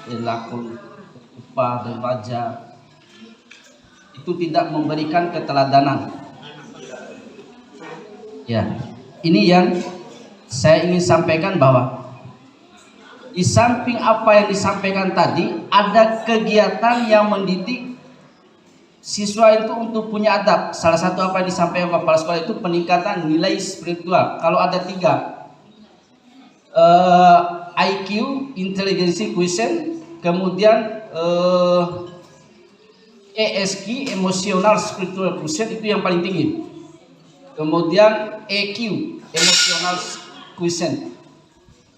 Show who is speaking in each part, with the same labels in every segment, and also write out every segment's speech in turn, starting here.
Speaker 1: perilaku upah dan pajak itu tidak memberikan keteladanan. Ya, ini yang saya ingin sampaikan, bahwa di samping apa yang disampaikan tadi, ada kegiatan yang mendidik siswa itu untuk punya adab. Salah satu apa yang disampaikan kepala sekolah itu peningkatan nilai spiritual. Kalau ada 3, IQ, intelligence quotient, kemudian ESQ, emotional spiritual quotient, itu yang paling tinggi. Kemudian EQ, emotional quotient,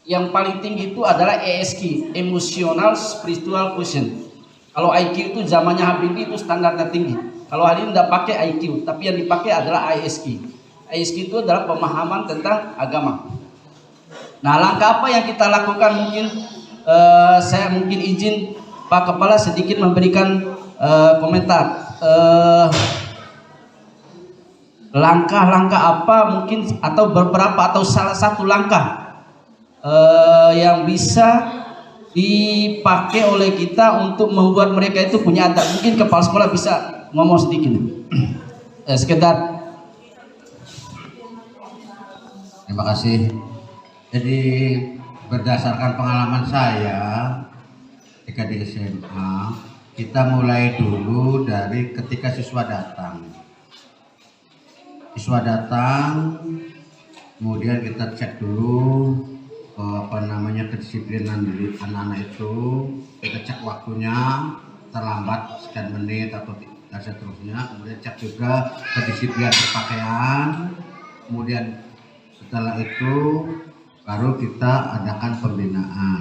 Speaker 1: yang paling tinggi itu adalah ESQ, emotional spiritual quotient. Kalau IQ itu zamannya Habibie itu standarnya tinggi. Kalau hari ini tidak pakai IQ, tapi yang dipakai adalah ISQ. ISQ itu adalah pemahaman tentang agama. Nah, langkah apa yang kita lakukan? Mungkin saya mungkin izin Pak Kepala sedikit memberikan komentar. Langkah-langkah apa mungkin, atau beberapa, atau salah satu langkah yang bisa dipakai oleh kita untuk membuat mereka itu punya adab. Mungkin kepala sekolah bisa ngomong sedikit. Sekedar.
Speaker 2: Terima kasih. Jadi berdasarkan pengalaman saya ketika di SMA, kita mulai dulu dari ketika siswa datang. Siswa datang, kemudian kita cek dulu kedisiplinan dari anak-anak itu. Kita cek waktunya, terlambat sekian menit atau dan seterusnya. Kemudian cek juga kedisiplinan berpakaian. Kemudian setelah itu baru kita adakan pembinaan.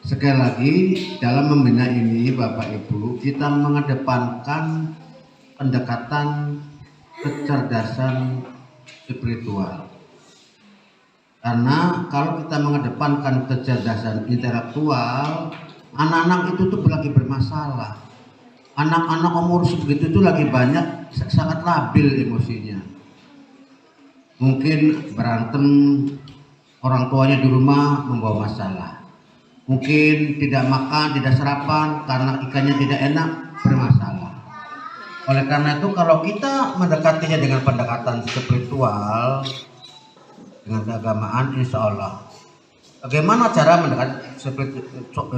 Speaker 2: Sekali lagi, dalam membina ini Bapak Ibu, kita mengedepankan pendekatan kecerdasan spiritual. Karena kalau kita mengedepankan kecerdasan intelektual, anak-anak itu tuh lagi bermasalah. Anak-anak umur segitu itu lagi banyak sangat labil emosinya. Mungkin berantem, orang tuanya di rumah membawa masalah. Mungkin tidak makan, tidak sarapan karena ikannya tidak enak, bermasalah. Oleh karena itu, kalau kita mendekatinya dengan pendekatan spiritual, dengan keagamaan, insya Allah. Bagaimana cara mendekati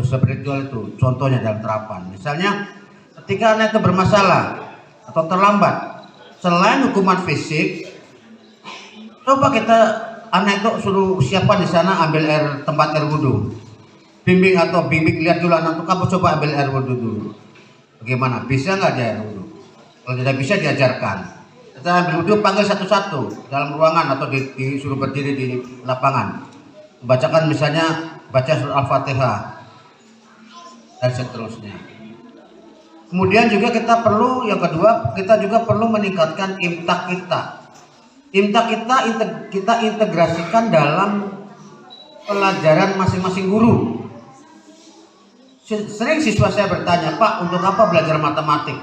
Speaker 2: spiritual itu? Contohnya dalam terapan. Misalnya, ketika anak itu bermasalah atau terlambat, selain hukuman fisik, coba kita anak itu suruh siapa di sana ambil tempat air wudhu. Bimbing lihat dulu anak itu, kamu coba ambil air wudhu dulu. Bagaimana? Bisa nggak dia air wudhu? Kalau tidak bisa, diajarkan. Kita ambil wudhu, panggil satu-satu dalam ruangan atau disuruh berdiri di lapangan. Membacakan misalnya baca surah Al-Fatihah dan seterusnya. Kemudian juga kita perlu, yang kedua, kita juga perlu meningkatkan imtak kita. Imtak kita integrasikan dalam pelajaran masing-masing guru. Sering siswa saya bertanya, Pak, untuk apa belajar matematik?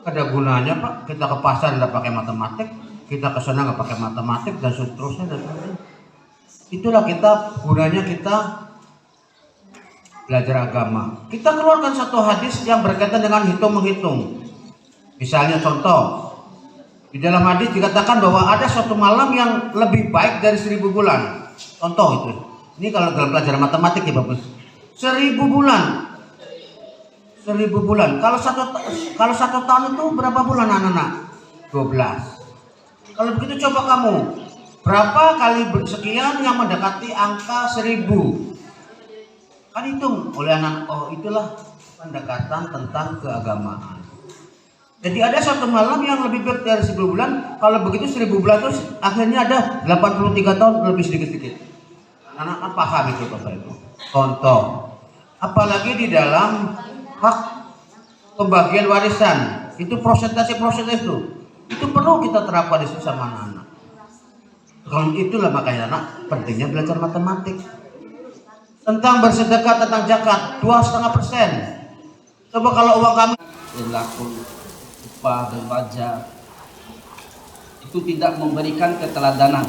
Speaker 2: Ada gunanya, Pak. Kita ke pasar nggak pakai matematik, kita ke sana nggak pakai matematik, dan seterusnya dan seterusnya. Itulah gunanya kita belajar agama. Kita keluarkan satu hadis yang berkaitan dengan hitung-menghitung. Misalnya contoh, di dalam hadis dikatakan bahwa ada suatu malam yang lebih baik dari 1000 bulan. Contoh itu. Ini kalau dalam pelajaran matematik ya bagus. 1000 bulan. 1000 bulan. Kalau satu tahun itu berapa bulan anak-anak? 12. Kalau begitu coba kamu, berapa kali sekian yang mendekati angka 1000? Kan hitung oleh anak. Oh, itulah pendekatan tentang keagamaan. Jadi ada satu malam yang lebih baik dari 1000 bulan. Kalau begitu 1000 bulan terus akhirnya ada 83 tahun lebih sedikit-sedikit. Anak kan paham itu Bapak Ibu. Contoh, apalagi di dalam hak pembagian warisan, itu prosentase itu perlu kita terapkan di sama anak-anak. Kalau itulah makanya anak pentingnya belajar matematik. Tentang bersedekah, tentang zakat, 2,5%. Coba kalau uang kami
Speaker 1: perilaku upah dan pajak itu tidak memberikan keteladanan.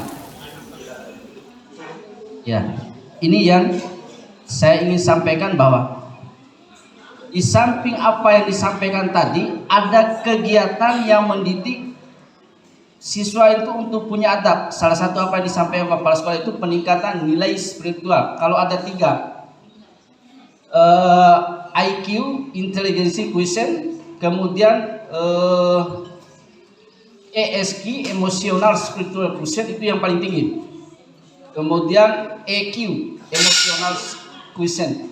Speaker 1: Ya, ini yang saya ingin sampaikan bahwa di samping apa yang disampaikan tadi, ada kegiatan yang mendidik siswa itu untuk punya adab. Salah satu apa yang disampaikan kepala sekolah itu peningkatan nilai spiritual. Kalau ada 3, IQ, inteligensi quotient, kemudian ESQ, emotional spiritual quotient, itu yang paling tinggi. Kemudian EQ, emotional quotient.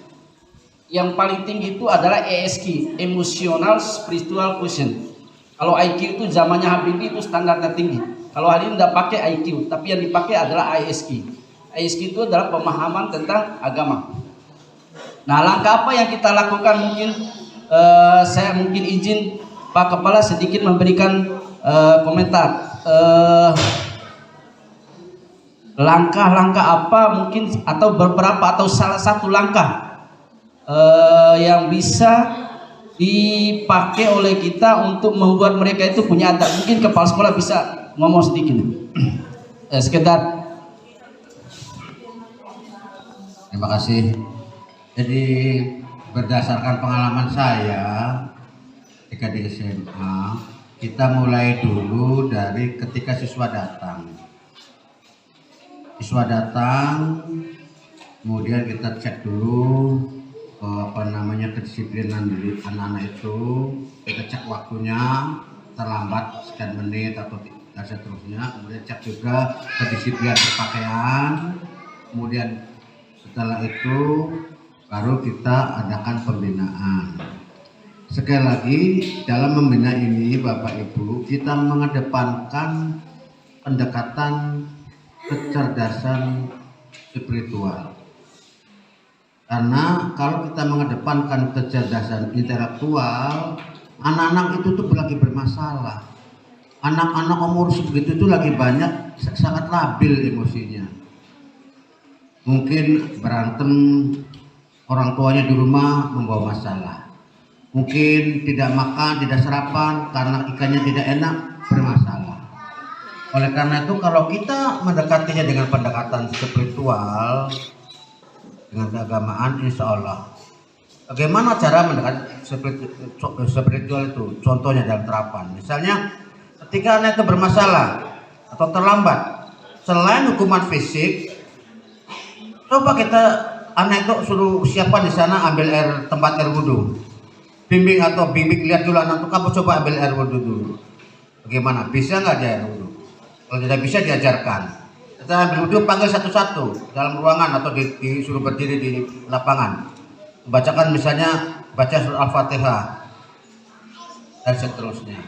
Speaker 1: Yang paling tinggi itu adalah ESQ, emotional spiritual quotient. Kalau IQ itu zamannya Habibie itu standarnya tinggi. Kalau hari ini tidak pakai IQ, tapi yang dipakai adalah ISQ. ISQ itu adalah pemahaman tentang agama. Nah, langkah apa yang kita lakukan? Mungkin saya mungkin izin Pak Kepala sedikit memberikan komentar. Langkah-langkah apa mungkin, atau beberapa, atau salah satu langkah yang bisa dipakai oleh kita untuk membuat mereka itu punya adab. Mungkin kepala sekolah bisa ngomong sedikit. Sekedar.
Speaker 2: Terima kasih. Jadi berdasarkan pengalaman saya ketika di SMA, kita mulai dulu dari ketika siswa datang. Siswa datang, kemudian kita cek dulu kedisiplinan dari anak-anak itu. Kita cek waktunya, terlambat sekian menit atau dan seterusnya. Kemudian cek juga kedisiplinan berpakaian. Kemudian setelah itu baru kita adakan pembinaan. Sekali lagi, dalam membina ini Bapak Ibu, kita mengedepankan pendekatan kecerdasan spiritual. Karena kalau kita mengedepankan kecerdasan intelektual, anak-anak itu tuh lagi bermasalah. Anak-anak umur segitu itu lagi banyak sangat labil emosinya. Mungkin berantem, orang tuanya di rumah membawa masalah. Mungkin tidak makan, tidak sarapan karena ikannya tidak enak, bermasalah. Oleh karena itu, kalau kita mendekatinya dengan pendekatan spiritual, dengan keagamaan, insya Allah. Bagaimana cara mendekati spiritual itu? Contohnya dalam terapan. Misalnya, ketika anak itu bermasalah atau terlambat, selain hukuman fisik, coba kita anak itu suruh siapa di sana ambil tempat air wudhu. Bimbing lihat dulu anak itu, kamu coba ambil air wudhu dulu. Bagaimana? Bisa nggak dia air wudhu? Kalau tidak bisa, diajarkan. Kita ambil wudhu, panggil satu-satu dalam ruangan atau disuruh berdiri di lapangan. Membacakan misalnya baca surah Al-Fatihah dan seterusnya.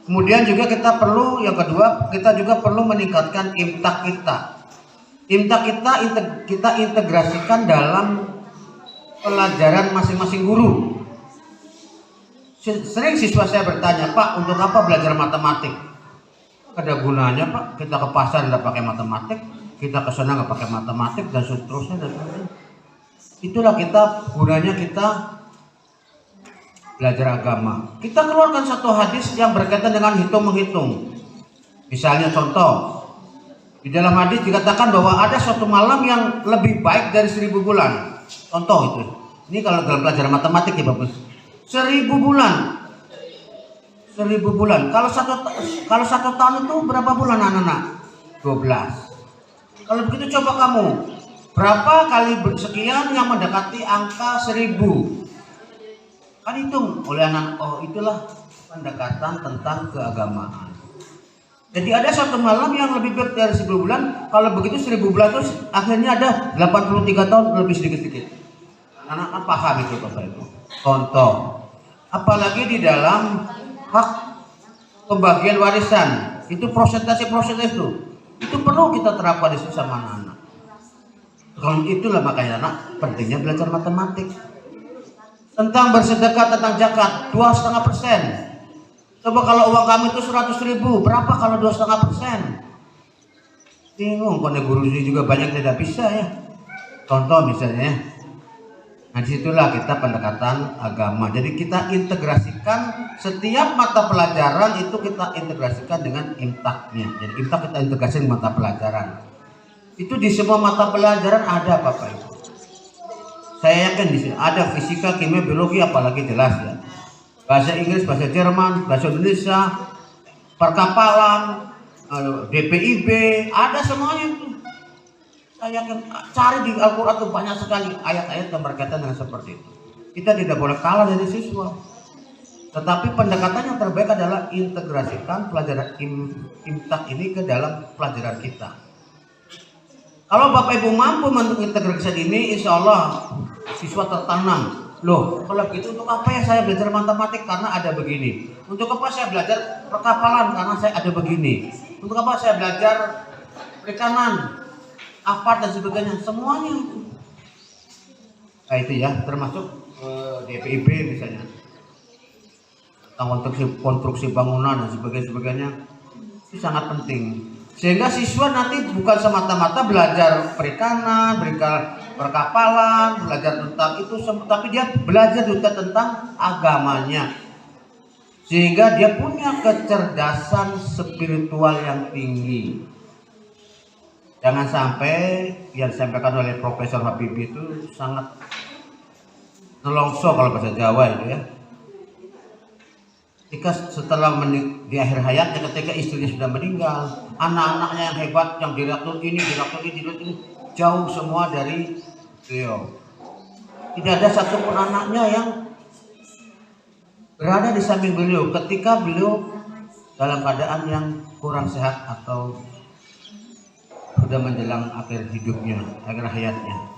Speaker 2: Kemudian juga kita perlu, yang kedua, kita juga perlu meningkatkan imtak kita. Imtak kita integrasikan dalam pelajaran masing-masing guru. Sering siswa saya bertanya, Pak, untuk apa belajar matematik? Ada gunanya, Pak. Kita ke pasar nggak pakai matematik, kita ke sana nggak pakai matematik, dan seterusnya. Itulah gunanya kita belajar agama. Kita keluarkan satu hadis yang berkaitan dengan hitung-menghitung. Misalnya contoh, di dalam hadis dikatakan bahwa ada suatu malam yang lebih baik dari 1000 bulan. Contoh itu. Ini kalau dalam pelajaran matematik ya Bapak. 1000 bulan. 1000 bulan. Kalau satu tahun itu berapa bulan anak-anak? 12. Kalau begitu coba kamu, berapa kali sekian yang mendekati angka 1000? Kan hitung oleh anak. Oh, itulah pendekatan tentang keagamaan. Jadi ada satu malam yang lebih baik dari 1000 bulan. Kalau begitu 1000 bulan terus akhirnya ada 83 tahun lebih sedikit-sedikit. Anak kan paham itu Bapak Ibu. Contoh, apalagi di dalam hak pembagian warisan, itu prosentase itu perlu kita terapkan di sama anak-anak. Kalau itulah makanya anak pentingnya belajar matematik. Tentang bersedekah, tentang zakat, 2,5%. Coba kalau uang kami itu 100.000, berapa kalau 2,5%? Bingung, karena guru juga banyak tidak bisa ya. Contoh misalnya, nah disitulah kita pendekatan agama. Jadi kita integrasikan setiap mata pelajaran itu kita integrasikan dengan imtaknya. Jadi imtak kita integrasikan mata pelajaran. Itu di semua mata pelajaran ada Bapak Ibu. Saya yakin di sini ada fisika, kimia, biologi, apalagi jelas ya. Bahasa Inggris, bahasa Jerman, bahasa Indonesia, perkapalan, DPIB, ada semuanya itu. Saya yakin cari di Al-Quran itu banyak sekali ayat-ayat yang berkaitan dengan seperti itu. Kita tidak boleh kalah dari siswa. Tetapi pendekatan yang terbaik adalah integrasikan pelajaran imtak ini ke dalam pelajaran kita. Kalau Bapak Ibu mampu mengintegrasikan ini, insya Allah siswa tertanam. Loh, kalau begitu untuk apa ya saya belajar matematik? Karena ada begini. Untuk apa saya belajar perkapalan? Karena saya ada begini. Untuk apa saya belajar perikanan, apa dan sebagainya? Semuanya itu. Nah itu ya, termasuk DPIB misalnya. Tentang konstruksi bangunan dan sebagainya itu sangat penting. Sehingga siswa nanti bukan semata-mata belajar perikanan, belajar perkapalan, belajar tentang itu, tapi dia belajar juga tentang agamanya. Sehingga dia punya kecerdasan spiritual yang tinggi. Jangan sampai yang disampaikan oleh Profesor Habibie itu sangat nelongso kalau bahasa Jawa itu ya. Ketika setelah di akhir hayatnya, ketika istrinya sudah meninggal, anak-anaknya yang hebat, yang direktur ini, jauh semua dari beliau. Tidak ada satupun anaknya yang berada di samping beliau ketika beliau dalam keadaan yang kurang sehat atau sudah menjelang akhir hidupnya, akhir hayatnya.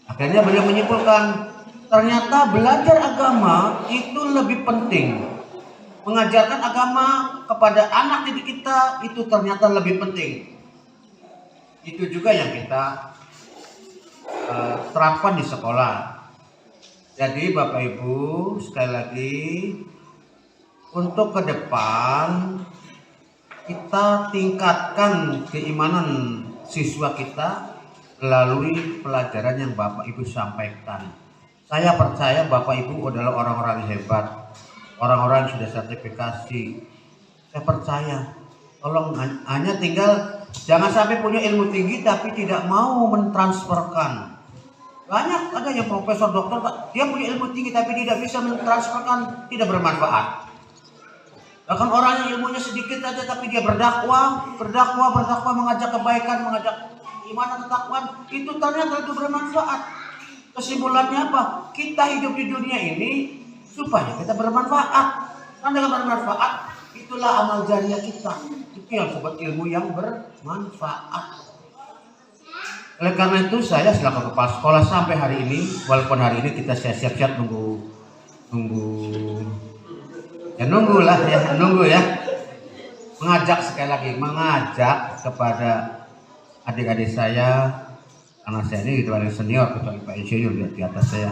Speaker 2: Akhirnya beliau menyimpulkan, ternyata belajar agama itu lebih penting. Mengajarkan agama kepada anak didik kita itu ternyata lebih penting. Itu juga yang kita terapkan di sekolah. Jadi Bapak Ibu sekali lagi, untuk ke depan kita tingkatkan keimanan siswa kita melalui pelajaran yang Bapak Ibu sampaikan. Saya percaya Bapak Ibu adalah orang-orang hebat, orang-orang yang sudah sertifikasi. Saya percaya. Tolong hanya tinggal jangan sampai punya ilmu tinggi tapi tidak mau mentransferkan. Banyak ada yang profesor, dokter, dia punya ilmu tinggi tapi tidak bisa mentransferkan, tidak bermanfaat. Bahkan orang yang ilmunya sedikit saja tapi dia berdakwah, mengajak kebaikan, mengajak iman dan ketakwaan, itu ternyata itu bermanfaat. Kesimpulannya apa? Kita hidup di dunia ini supaya kita bermanfaat. Karena dengan bermanfaat itulah amal jariah kita. Itu yang disebut ilmu yang bermanfaat. Oleh karena itu saya selaku kepala sekolah sampai hari ini, walaupun hari ini kita siap-siap nunggu ya. Mengajak sekali lagi, mengajak kepada adik-adik saya, karena saya ini paling senior kecuali Pak Insinyur di atas saya,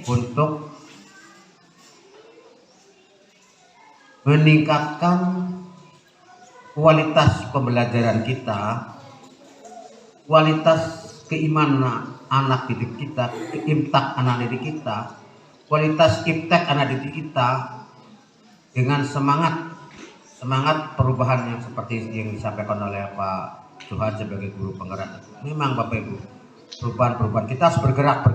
Speaker 2: untuk meningkatkan kualitas pembelajaran kita, kualitas keimanan anak didik kita, imtak anak didik kita, kualitas iptek anak didik kita dengan semangat perubahan yang seperti yang disampaikan oleh Pak Tuhan sebagai guru penggerak. Memang Bapak Ibu, perubahan kita harus bergerak.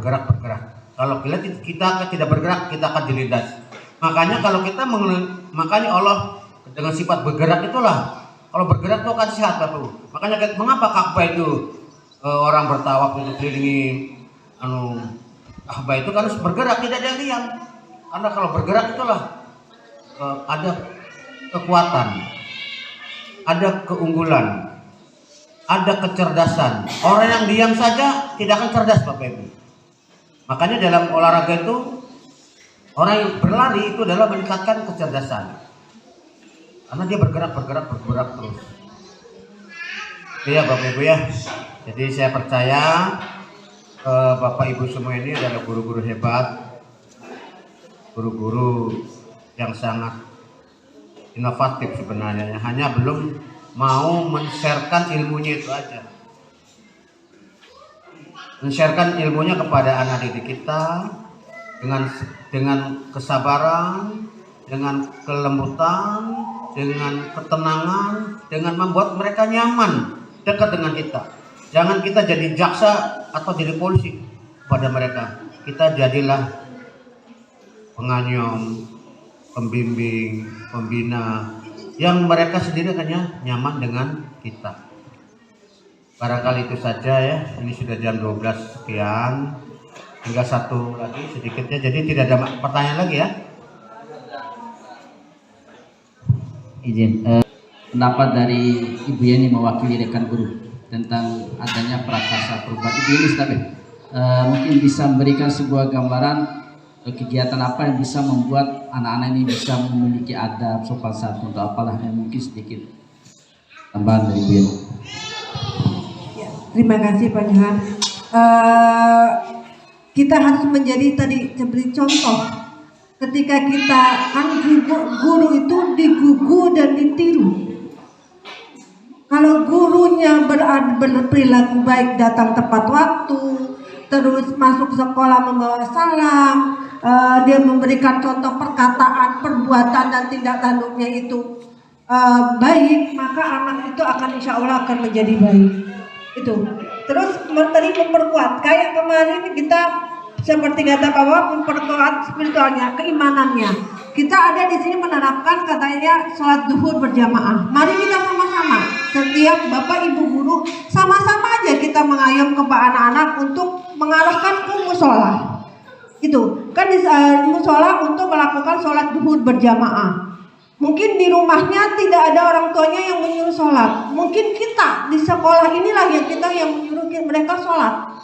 Speaker 2: Kalau kita tidak bergerak, kita akan dilindas. Makanya makanya Allah dengan sifat bergerak itulah, kalau bergerak itu akan sehat Bapak Ibu. Makanya mengapa Ka'bah itu orang bertawaf untuk kelilingi Ka'bah itu kan harus bergerak, tidak ada yang diam. Karena kalau bergerak itulah ada kekuatan, ada keunggulan, ada kecerdasan. Orang yang diam saja tidak akan cerdas Bapak Ibu. Makanya dalam olahraga itu orang yang berlari itu adalah meningkatkan kecerdasan. Karena dia bergerak terus. Iya Bapak Ibu ya. Jadi saya percaya Bapak Ibu semua ini adalah guru-guru hebat, guru-guru yang sangat inovatif sebenarnya. Hanya belum mau men-sharekan ilmunya itu aja. Men-sharekan ilmunya kepada anak didik kita dengan kesabaran, dengan kelembutan, dengan ketenangan, dengan membuat mereka nyaman dekat dengan kita. Jangan kita jadi jaksa atau jadi polisi. kepada mereka. Kita jadilah penganyom, pembimbing, pembina yang mereka sendiri hanya nyaman dengan kita. Barangkali itu saja ya. Ini sudah jam 12 sekian. Tinggal satu lagi sedikitnya. Jadi tidak ada pertanyaan lagi ya.
Speaker 1: Izin pendapat dari Ibu Yeni mewakili rekan guru tentang adanya prakasa perubahan. Ibu Yeni mungkin bisa memberikan sebuah gambaran kegiatan apa yang bisa membuat anak-anak ini bisa memiliki adab, sopan santun atau apalah yang mungkin sedikit tambahan dari Ibu Yeni.
Speaker 3: Ya, terima kasih Pak Johan. Kita harus menjadi tadi seperti contoh. Ketika kita kan guru itu digugu dan ditiru. Kalau gurunya berperilaku baik, datang tepat waktu, terus masuk sekolah membawa salam, dia memberikan contoh perkataan, perbuatan dan tindak tanduknya itu baik, maka anak itu akan insya Allah akan menjadi baik. Itu. Terus tadi memperkuat, kayak kemarin kita seperti kata Pak Wak, memperkuat spiritualnya, keimanannya. Kita ada di sini menerapkan katanya sholat zuhur berjamaah. Mari kita sama-sama, setiap Bapak Ibu guru sama-sama aja kita mengayom kepada anak-anak untuk mengarahkan ke musola. Itu kan di musola untuk melakukan sholat zuhur berjamaah. Mungkin di rumahnya tidak ada orang tuanya yang menyuruh sholat. Mungkin kita di sekolah inilah yang menyuruh mereka sholat.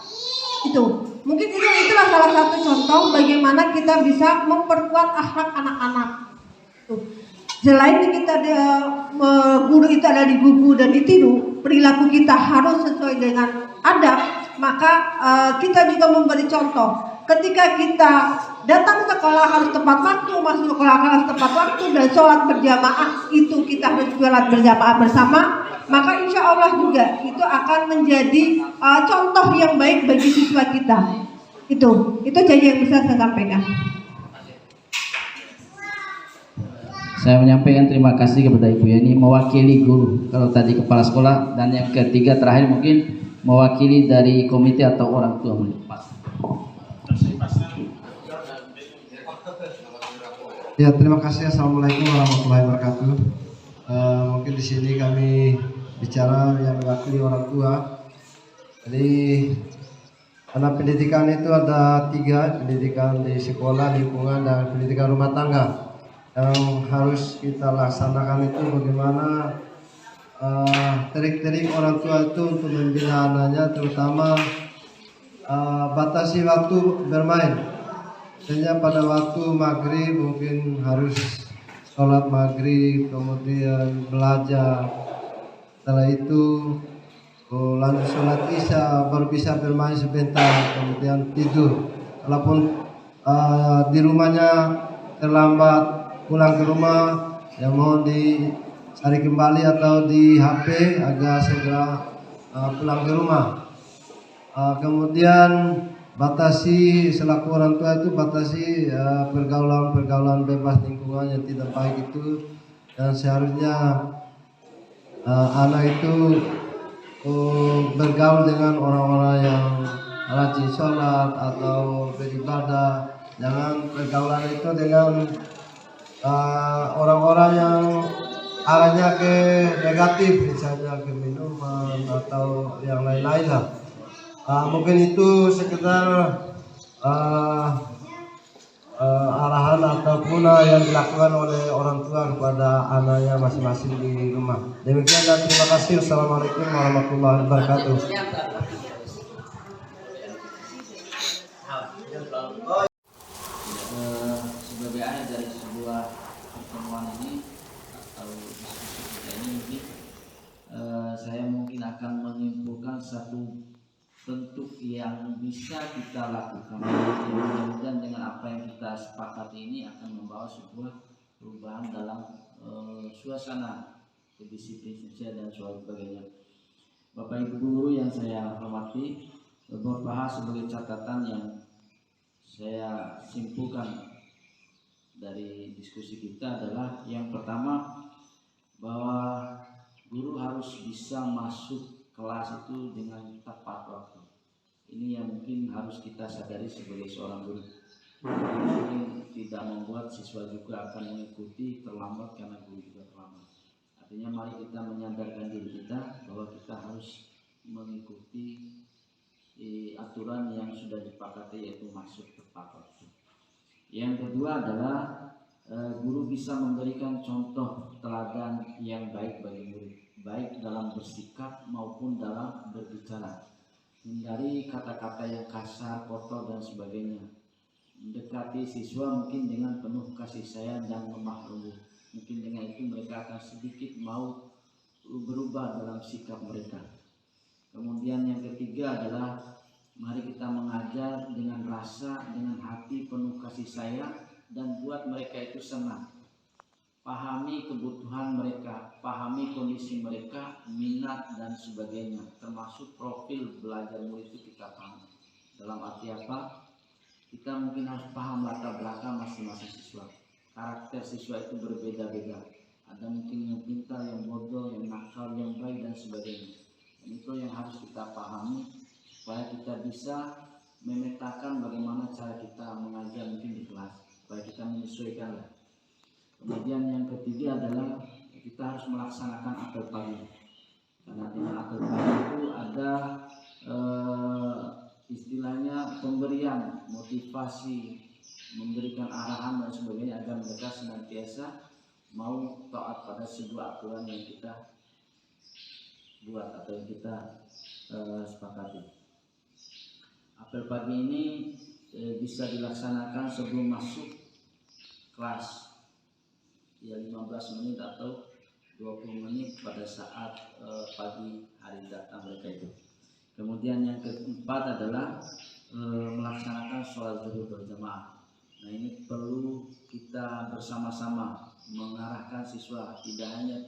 Speaker 3: Itu. Mungkin itulah salah satu contoh bagaimana kita bisa memperkuat akhlak anak-anak. Selain kita guru itu ada digugu dan ditiru, perilaku kita harus sesuai dengan adab, maka kita juga memberi contoh. Ketika kita datang sekolah harus tepat waktu, masuk sekolah harus tepat waktu, dan sholat berjamaah itu kita harus sholat berjamaah bersama. Maka insya Allah juga itu akan menjadi contoh yang baik bagi siswa kita. Itu saja yang bisa saya sampaikan.
Speaker 1: Saya menyampaikan terima kasih kepada Ibu Yeni mewakili guru. Kalau tadi kepala sekolah, dan yang ketiga terakhir mungkin mewakili dari komite atau orang tua murid.
Speaker 4: Ya, terima kasih. Assalamualaikum warahmatullahi wabarakatuh. Mungkin di sini kami bicara yang mewakili orang tua. Jadi karena pendidikan itu ada 3, pendidikan di sekolah, lingkungan, dan pendidikan rumah tangga. Yang harus kita laksanakan itu bagaimana trik-trik orang tua itu untuk membina anaknya, terutama batasi waktu bermain. Misalnya pada waktu maghrib mungkin harus sholat maghrib, kemudian belajar. Setelah itu lanjut sholat isya, baru bisa bermain sebentar, kemudian tidur. Walaupun di rumahnya terlambat pulang ke rumah, ya mohon dicari kembali atau di HP agar segera pulang ke rumah. Kemudian batasi selaku orang tua itu batasi pergaulan bebas lingkungan yang tidak baik itu, dan seharusnya anak itu bergaul dengan orang-orang yang rajin sholat atau beribadah. Jangan pergaulan itu dengan orang-orang yang arahnya ke negatif, misalnya ke minuman atau yang lain-lain lah. Mungkin itu sekedar arahan ataupun yang dilakukan oleh orang tua kepada anaknya masing-masing di rumah. Demikian dan terima kasih. Assalamualaikum warahmatullahi wabarakatuh.
Speaker 1: Sebagai akhir dari sebuah pertemuan ini atau diskusi kita ini, mungkin saya mungkin akan menyimpulkan satu bentuk yang bisa kita lakukan. Mudah-mudahan dengan apa yang kita sepakati ini akan membawa sebuah perubahan dalam suasana kedisiplinan sosial dan sebagainya. Bapak Ibu guru yang saya hormati, beberapa hal sebagai catatan yang saya simpulkan dari diskusi kita adalah yang pertama, bahwa guru harus bisa masuk kelas itu dengan tepat waktu.
Speaker 5: Ini yang mungkin harus kita sadari sebagai seorang guru. Mungkin tidak membuat siswa juga akan mengikuti terlambat karena guru juga terlambat. Artinya mari kita menyadarkan diri kita bahwa kita harus mengikuti aturan yang sudah disepakati, yaitu masuk tepat waktu. Yang kedua adalah guru bisa memberikan contoh teladan yang baik bagi murid, baik dalam bersikap maupun dalam berbicara. Hindari kata-kata yang kasar, kotor dan sebagainya. Mendekati siswa mungkin dengan penuh kasih sayang dan lemah lembut. Mungkin dengan itu mereka akan sedikit mau berubah dalam sikap mereka. Kemudian yang ketiga adalah mari kita mengajar dengan rasa, dengan hati penuh kasih sayang, dan buat mereka itu senang. Pahami kebutuhan mereka, pahami kondisi mereka, minat dan sebagainya, termasuk profil belajar murid itu kita pahami. Dalam arti apa? Kita mungkin harus paham latar belakang masing-masing siswa. Karakter siswa itu berbeda-beda. Ada mungkin yang pintar, yang bodoh, yang nakal, yang baik dan sebagainya. Dan itu yang harus kita pahami supaya kita bisa memetakan bagaimana cara kita mengajar mungkin di kelas, supaya kita menyesuaikan. Kemudian yang ketiga adalah kita harus melaksanakan apel pagi, karena dengan apel pagi itu ada istilahnya pemberian motivasi, memberikan arahan dan sebagainya agar mereka senantiasa mau taat pada sebuah aturan yang kita buat atau yang kita sepakati. Apel pagi ini bisa dilaksanakan sebelum masuk kelas, ya 15 menit atau 20 menit pada saat pagi hari datang mereka itu. Kemudian yang keempat adalah melaksanakan sholat zuhur berjamaah. Nah ini perlu kita bersama-sama mengarahkan siswa, tidak hanya